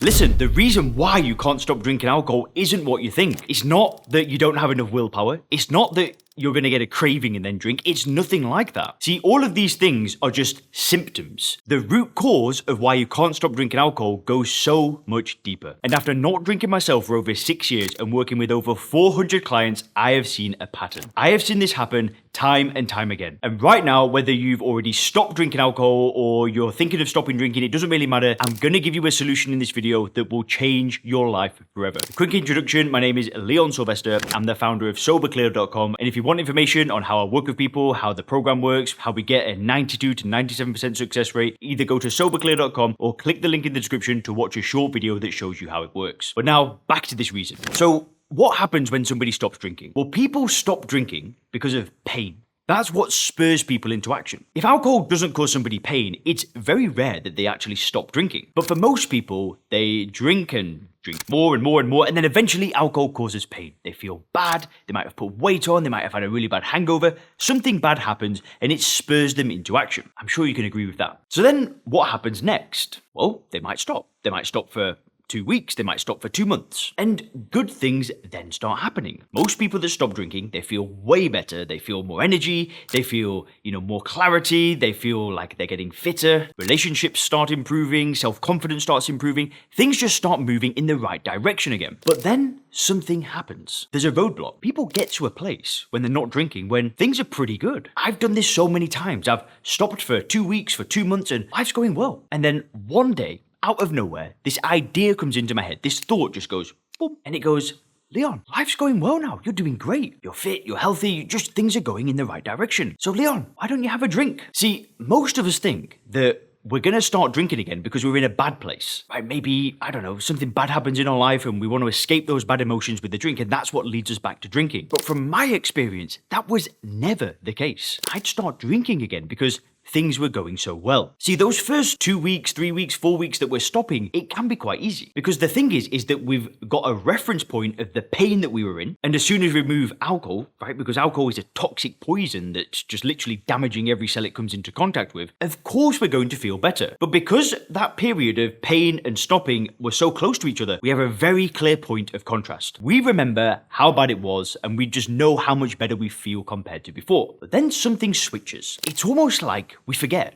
Listen, the reason why you can't stop drinking alcohol isn't what you think. It's not that you don't have enough willpower. It's not that you're going to get a craving and then drink. It's nothing like that. See, all of these things are just symptoms. The root cause of why you can't stop drinking alcohol goes so much deeper. And after not drinking myself for over 6 years and working with over 400 clients, I have seen a pattern. I have seen this happen time and time again. And right now, whether you've already stopped drinking alcohol or you're thinking of stopping drinking, it doesn't really matter. I'm going to give you a solution in this video that will change your life forever. Quick introduction, my name is Leon Sylvester. I'm the founder of SoberClear.com. And if you want information on how I work with people, how the program works, how we get a 92 to 97% success rate, either go to SoberClear.com or click the link in the description to watch a short video that shows you how it works. But now, back to this reason. So, what happens when somebody stops drinking? Well, people stop drinking because of pain. That's what spurs people into action. If alcohol doesn't cause somebody pain, it's very rare that they actually stop drinking. But for most people, they drink and drink more and more and more, and then eventually alcohol causes pain. They feel bad, they might have put weight on, they might have had a really bad hangover, something bad happens, and it spurs them into action. I'm sure you can agree with that. So then, what happens next? Well, they might stop. They might stop for 2 weeks, they might stop for 2 months. And good things then start happening. Most people that stop drinking, they feel way better, they feel more energy, they feel, more clarity, they feel like they're getting fitter, relationships start improving, self-confidence starts improving, things just start moving in the right direction again. But then something happens. There's a roadblock. People get to a place when they're not drinking when things are pretty good. I've done this so many times. I've stopped for 2 weeks, for 2 months, and life's going well. And then one day, out of nowhere, this idea comes into my head. This thought just goes, boom, and it goes, Leon, life's going well now. You're doing great. You're fit, you're healthy, just things are going in the right direction. So Leon, why don't you have a drink? See, most of us think that we're going to start drinking again because we're in a bad place, right? Maybe, I don't know, something bad happens in our life and we want to escape those bad emotions with the drink, and that's what leads us back to drinking. But from my experience, that was never the case. I'd start drinking again because things were going so well. See, those first 2 weeks, 3 weeks, 4 weeks that we're stopping, it can be quite easy. Because the thing is that we've got a reference point of the pain that we were in. And as soon as we remove alcohol, right, because alcohol is a toxic poison that's just literally damaging every cell it comes into contact with, of course we're going to feel better. But because that period of pain and stopping were so close to each other, we have a very clear point of contrast. We remember how bad it was, and we just know how much better we feel compared to before. But then something switches. It's almost like we forget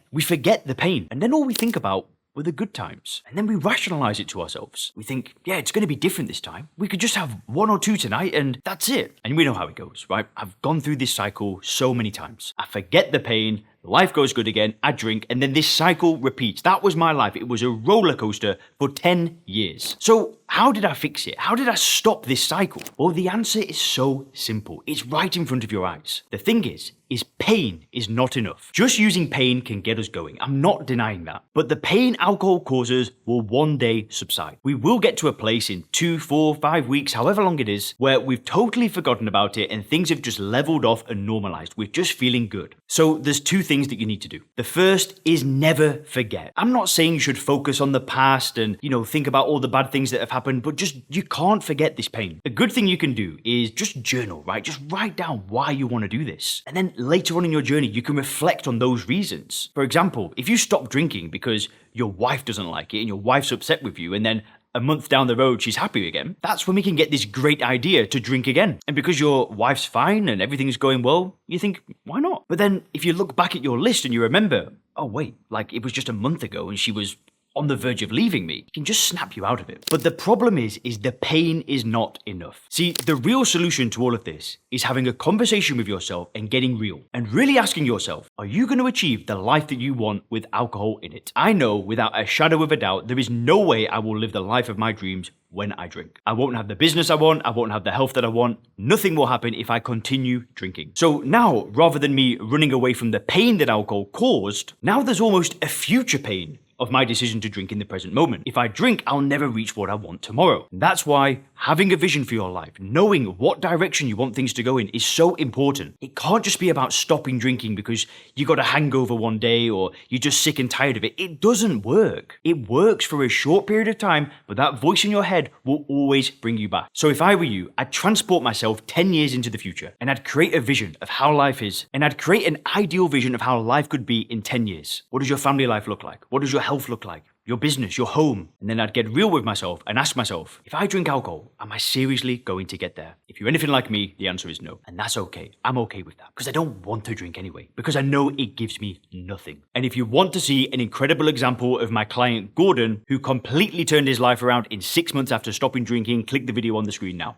the pain, and then all we think about were the good times. And then we rationalize it to ourselves. We think, yeah, it's going to be different this time. We could just have 1 or 2 tonight and that's it. And we know how it goes, right? I've gone through this cycle so many times. I forget the pain, life goes good again, I drink, and then this cycle repeats. That was my life. It was a roller coaster for 10 years. So how did I fix it? How did I stop this cycle? Well, the answer is so simple. It's right in front of your eyes. The thing is pain is not enough. Just using pain can get us going. I'm not denying that. But the pain alcohol causes will one day subside. We will get to a place in 2, 4, 5 weeks, however long it is, where we've totally forgotten about it and things have just leveled off and normalized. We're just feeling good. So there's 2 things that you need to do. The first is never forget. I'm not saying you should focus on the past and, think about all the bad things that have happened, but just, you can't forget this pain. A good thing you can do is just journal, right? Just write down why you want to do this. And then later on in your journey, you can reflect on those reasons. For example, if you stop drinking because your wife doesn't like it and your wife's upset with you, and then a month down the road, she's happy again, that's when we can get this great idea to drink again. And because your wife's fine and everything's going well, you think, why not? But then if you look back at your list and you remember, oh wait, like it was just a month ago and she was on the verge of leaving me, it can just snap you out of it. But the problem is the pain is not enough. See, the real solution to all of this is having a conversation with yourself and getting real. And really asking yourself, are you going to achieve the life that you want with alcohol in it? I know without a shadow of a doubt, there is no way I will live the life of my dreams when I drink. I won't have the business I want, I won't have the health that I want. Nothing will happen if I continue drinking. So now, rather than me running away from the pain that alcohol caused, now there's almost a future pain of my decision to drink in the present moment. If I drink, I'll never reach what I want tomorrow. And that's why having a vision for your life, knowing what direction you want things to go in, is so important. It can't just be about stopping drinking because you got a hangover one day or you're just sick and tired of it. It doesn't work. It works for a short period of time, but that voice in your head will always bring you back. So if I were you, I'd transport myself 10 years into the future and I'd create a vision of how life is, and I'd create an ideal vision of how life could be in 10 years. What does your family life look like? What does your health look like? your business, your home. And then I'd get real with myself and ask myself, if I drink alcohol, am I seriously going to get there? If you're anything like me, the answer is no. And that's okay. I'm okay with that because I don't want to drink anyway, because I know it gives me nothing. And if you want to see an incredible example of my client Gordon, who completely turned his life around in 6 months after stopping drinking, click the video on the screen now.